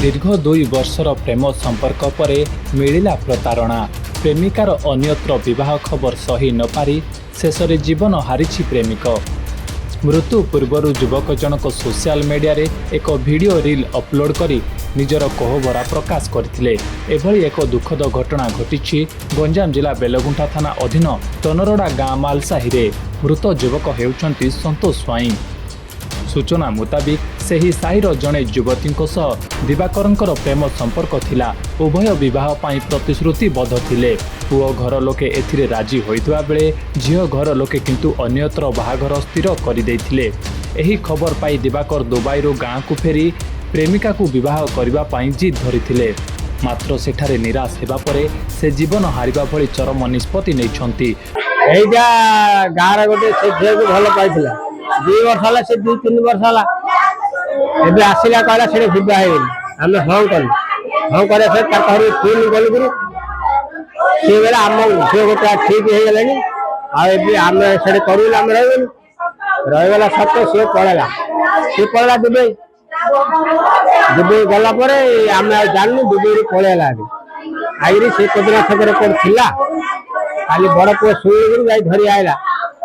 दीर्घ 2 वर्षर प्रेम संपर्क पर मिलिला प्रतारणा। प्रेमिकार अन्यत्र विवाह खबर सही न पारी शेष में जीवन हारिछि प्रेमिक। मृत्यु पूर्व युवक जनक सोशल मीडिया रे एक वीडियो रील अपलोड करी निजर कोहबरा प्रकाश करथिले। एभली एक दुखद घटना घटिछि गंजाम जिला बेलगुंठा थाना अधीन टनरडा गाँ मालसाही रे। मृत युवक हेउचंती संतोष स्वाई। सूचना मुताबिक सेही साहिर जड़े युवती दिवाकरंकर प्रेम संपर्क थिला। उभय विवाह पाई प्रतिश्रुतिबद्ध थिले। पुओ घर लोके एथिरे राजी होइतबा बेले झियो घर लोके किंतु अन्यत्र बाहाघर स्थिर करिदैथिले। एही खबर पाई दिवाकर दुबईरू गाँ को फेरी प्रेमिका को विवाह करबा पाई जिद धरिथिले। मात्र सेठारे निराश हेबा परे से जीवन हारिबा भली चरम निष्पत्ति नैछंती। एइजा गाँर गोटे से झियो को भल पाइथिला 2 वर्ष होला से 2-3 वर्ष होला एबे आसिला कहला से विवाह हेबे हमें हाँ कल हाँ करे से ताकर फोन गल गुरु से बेला हम झियो गोटा ठीक हे गेलानी आ एबे हम से करू हम रहगला सब से पळला दुबई गला परे हम जानू दुबई पळेला आइरी से कोदरा छकर कोड थिला खाली बड़ पुओ सुई जाई धरी आइला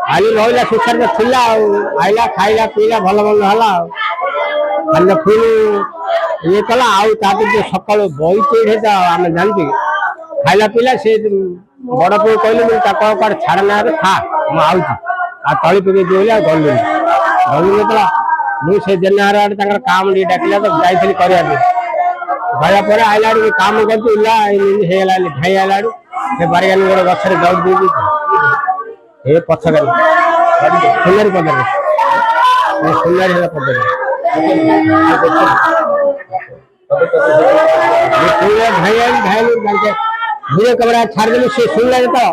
खाली रहिला सुखर में थिला आइला खाइला पीला भल भल हला खाली फुल ये कला आउ ताते जो सकाळ बई चेढ़े जा हम जानती खाइला पीला से बड़ पुओ कहले मैं ताको पर छाड़ना रे खा म आउची आ तळी पके देला गल्लू तला मु से जनार आड़ ताकर काम डी डाकला तो जाइथली करिया दे भाया पर आइला रे काम करतु इला हेला ढाई आइला से बारियान गोड़ गछरे दौड़ दी ए पछगल सुंदर पदर ए सुंदर है पदर ये पूरे भाई लोग जानते धीरे कमरा छाड़ देलु से सुनला तो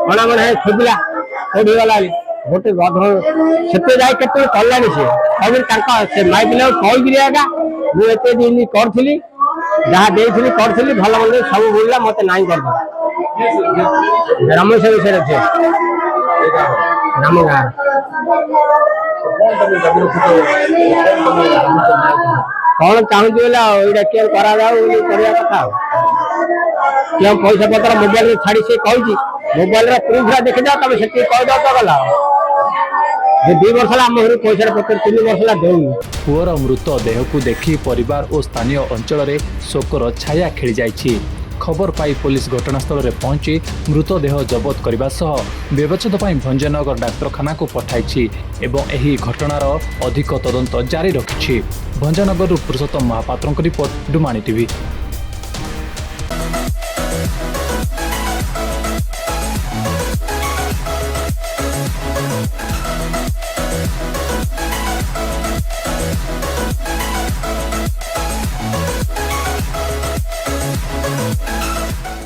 बड़ा बड़ा है खुदला ओडी वाला गोटे गध सेते जाय केते कल्लानी से सब ताका से माइक ले कॉल गिरियागा मु एते दिन करथिली जहा देथिली करथिली भलो भलो सब बोलला मते नाही कर रमेश विषय छे रामगा कौन चाहूँ एटा केयर करा जाऊ करिया कथा क्यों पैसा पत्र मोबाइल में छाड़ी से कहूँ मोबाइल प्रूफ देखी जाओ तुम से कह दो तो गला 2 वर्ष आम घर पैसा पत्र 3 वर्ष दे पुअर मृत देह को देखी परिवार और स्थानीय अंचल में शोकर छाया खेली जाइछि। खबर पाई पुलिस घटनास्थल में पहुंची मृतदेह जबत करने सह व्यवच्छेद पर भंजनगर डाक्तरखाना को पठाई एवं एही घटनार अधिक तदंत जारी रखिछि। भंजनगर पुरुषोत्तम महापात्र रिपोर्ट डुमानी टीवी।